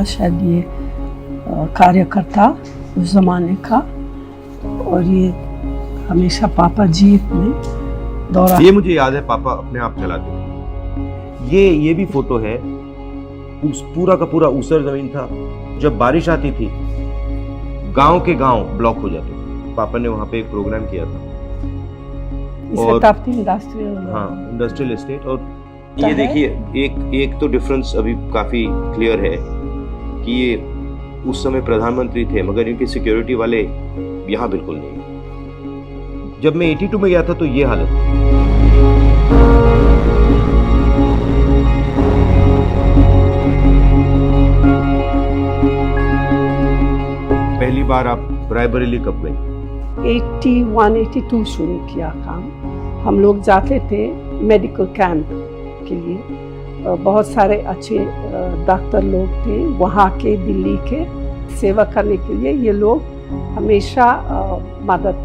होगा शायद ये कार्यकर्ता उस ज़माने का, और ये हमेशा पापा जीप में दौरा। ये मुझे याद है, पापा अपने आप चलाते थे। ये भी फोटो है, उस पूरा का पूरा ऊसर जमीन था। जब बारिश आती थी गांव के गांव ब्लॉक हो जाते थे। पापा ने वहां पे एक प्रोग्राम किया था, और इंडस्ट्रियल एस्टेट। और ये देखिए, एक तो डिफरेंस अभी काफी क्लियर है कि ये उस समय प्रधानमंत्री थे, मगर इनके सिक्योरिटी वाले यहाँ बिल्कुल नहीं। जब मैं 82 में गया था तो ये हालत थी। पहली बार आप रायबरेली कब गए? 81-82 शुरू किया काम। हम लोग जाते थे मेडिकल कैंप के लिए। बहुत सारे अच्छे डॉक्टर लोग थे वहाँ के, दिल्ली के। सेवा करने के लिए ये लोग हमेशा मदद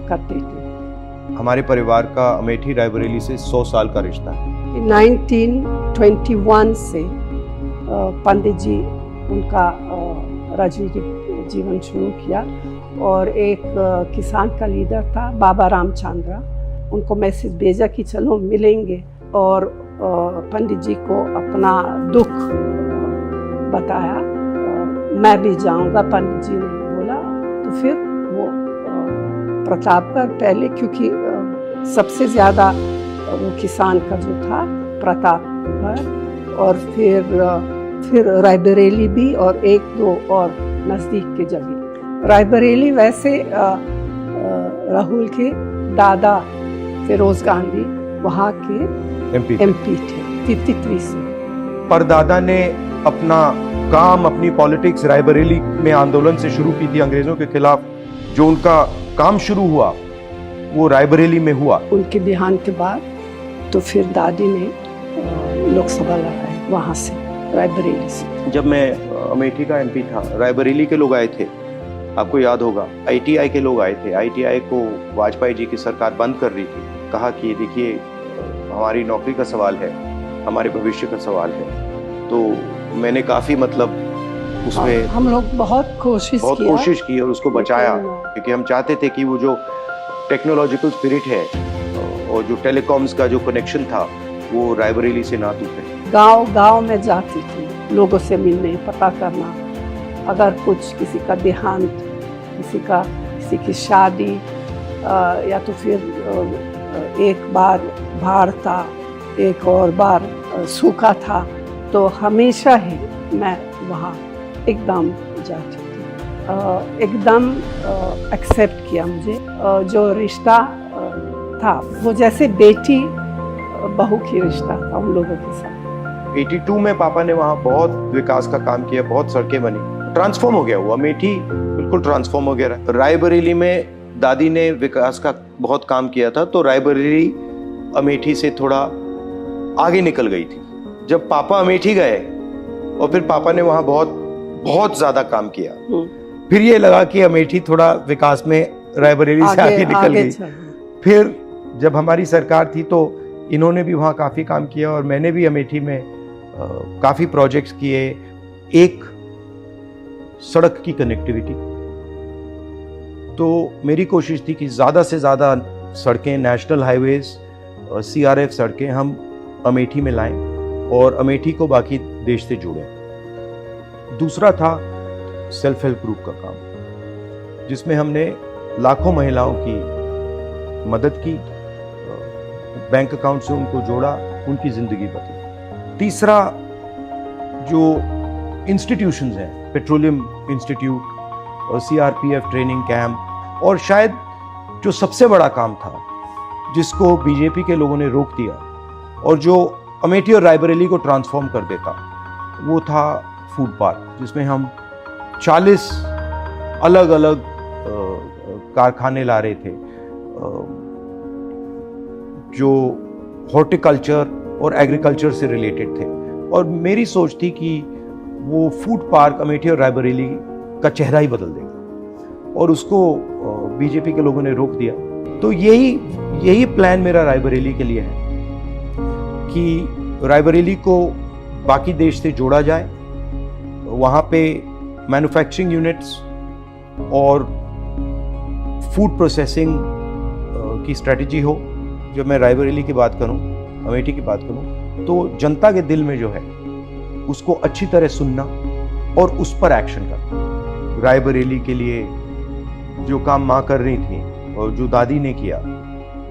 करते थे। हमारे परिवार का अमेठी रायबरेली से 100 साल का रिश्ता है। 1921 से पंडित जी उनका राजनीतिक जीवन शुरू किया, और एक किसान का लीडर था बाबा रामचंद्र, उनको मैसेज भेजा कि चलो मिलेंगे, और पंडित जी को अपना दुख बताया। मैं भी जाऊंगा, पंडित जी ने बोला। तो फिर वो प्रतापगढ़ पहले, क्योंकि सबसे ज़्यादा वो किसान का जो था प्रतापगढ़, और फिर रायबरेली भी, और एक दो और नज़दीक के जगह। रायबरेली वैसे राहुल के दादा फिरोज गांधी वहाँ के एमपी थे 53 से। पर दादा ने अपना काम, अपनी पॉलिटिक्स रायबरेली में आंदोलन से शुरू की थी अंग्रेजों के खिलाफ। जो उनका काम शुरू हुआ वो रायबरेली में हुआ। उनके देहांत के बाद तो फिर दादी ने लोकसभा लड़ाई वहाँ से, रायबरेली से। जब मैं अमेठी का एमपी था, रायबरेली के लोग आए थे, आपको याद होगा। आईटीआई के लोग आए थे। आईटीआई को वाजपेयी जी की सरकार बंद कर रही थी। कहा कि देखिए, हमारी नौकरी का सवाल है, हमारे भविष्य का सवाल है। तो मैंने काफी उसमें हम लोग बहुत कोशिश की और उसको बचाया, क्योंकि हम चाहते थे कि वो जो टेक्नोलॉजिकल स्पिरिट है और जो टेलीकॉम्स का जो कनेक्शन था वो रायबरेली से ना टूटे। गांव में जाती थी लोगों से मिलने, पता करना, अगर कुछ किसी का देहांत, किसी की शादी, या तो फिर एक बार बाढ़ था, एक और बार सूखा था, तो हमेशा ही मैं वहाँ एकदम जाती थी। एकदम एक्सेप्ट किया मुझे। जो रिश्ता था वो जैसे बेटी बहू की रिश्ता था उन लोगों के साथ। 82 में पापा ने वहाँ बहुत विकास का काम किया, बहुत सड़कें बनी, ट्रांसफॉर्म हो गया वो अमेठी, बिल्कुल ट्रांसफॉर्म हो गया। रायबरेली में दादी ने विकास का बहुत काम किया था, तो रायबरेली अमेठी से थोड़ा आगे निकल गई थी। जब पापा अमेठी गए और फिर पापा ने वहाँ बहुत ज्यादा काम किया, फिर ये लगा कि अमेठी थोड़ा विकास में रायबरेली से आगे निकल गई। फिर जब हमारी सरकार थी तो इन्होंने भी वहाँ काफी काम किया, और मैंने भी अमेठी में काफी प्रोजेक्ट्स किए। एक सड़क की कनेक्टिविटी, तो मेरी कोशिश थी कि ज़्यादा से ज़्यादा सड़कें, नेशनल हाईवेज, सीआरएफ सड़कें हम अमेठी में लाएं और अमेठी को बाकी देश से जोड़ें। दूसरा था सेल्फ हेल्प ग्रुप का काम, जिसमें हमने लाखों महिलाओं की मदद की, बैंक अकाउंट से उनको जोड़ा, उनकी ज़िंदगी बदली। तीसरा, जो इंस्टीट्यूशंस हैं, पेट्रोलियम इंस्टीट्यूट और सीआरपीएफ ट्रेनिंग कैंप, और शायद जो सबसे बड़ा काम था जिसको बीजेपी के लोगों ने रोक दिया और जो अमेठी और रायबरेली को ट्रांसफॉर्म कर देता, वो था फूड पार्क, जिसमें हम 40 अलग अलग कारखाने ला रहे थे जो हॉर्टिकल्चर और एग्रीकल्चर से रिलेटेड थे। और मेरी सोच थी कि वो फूड पार्क अमेठी और रायबरेली का चेहरा ही बदल देगा, और उसको बीजेपी के लोगों ने रोक दिया। तो यही प्लान मेरा रायबरेली के लिए है कि रायबरेली को बाकी देश से जोड़ा जाए, वहाँ पे मैन्युफैक्चरिंग यूनिट्स और फूड प्रोसेसिंग की स्ट्रेटजी हो। जब मैं रायबरेली की बात करूं, अमेठी की बात करूं, तो जनता के दिल में जो है उसको अच्छी तरह सुनना और उस पर एक्शन करना। रायबरेली के लिए जो काम माँ कर रही थी और जो दादी ने किया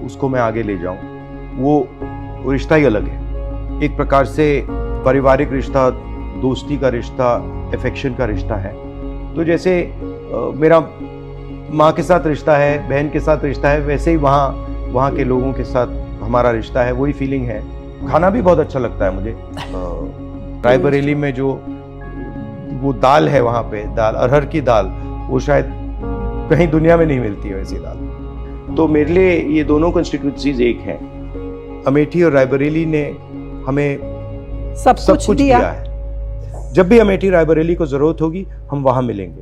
उसको मैं आगे ले जाऊं, वो रिश्ता ही अलग है। एक प्रकार से पारिवारिक रिश्ता, दोस्ती का रिश्ता, अफेक्शन का रिश्ता है। तो जैसे मेरा माँ के साथ रिश्ता है, बहन के साथ रिश्ता है, वैसे ही वहाँ के लोगों के साथ हमारा रिश्ता है, वही फीलिंग है। खाना भी बहुत अच्छा लगता है मुझे। रायबरेली में जो वो दाल है वहाँ पे, दाल अरहर की दाल, वो शायद कहीं दुनिया में नहीं मिलती है वैसी दाल। तो मेरे लिए ये दोनों कॉन्स्टिट्यूंसीज एक हैं। अमेठी और रायबरेली ने हमें सब कुछ दिया है। जब भी अमेठी रायबरेली को जरूरत होगी हम वहाँ मिलेंगे।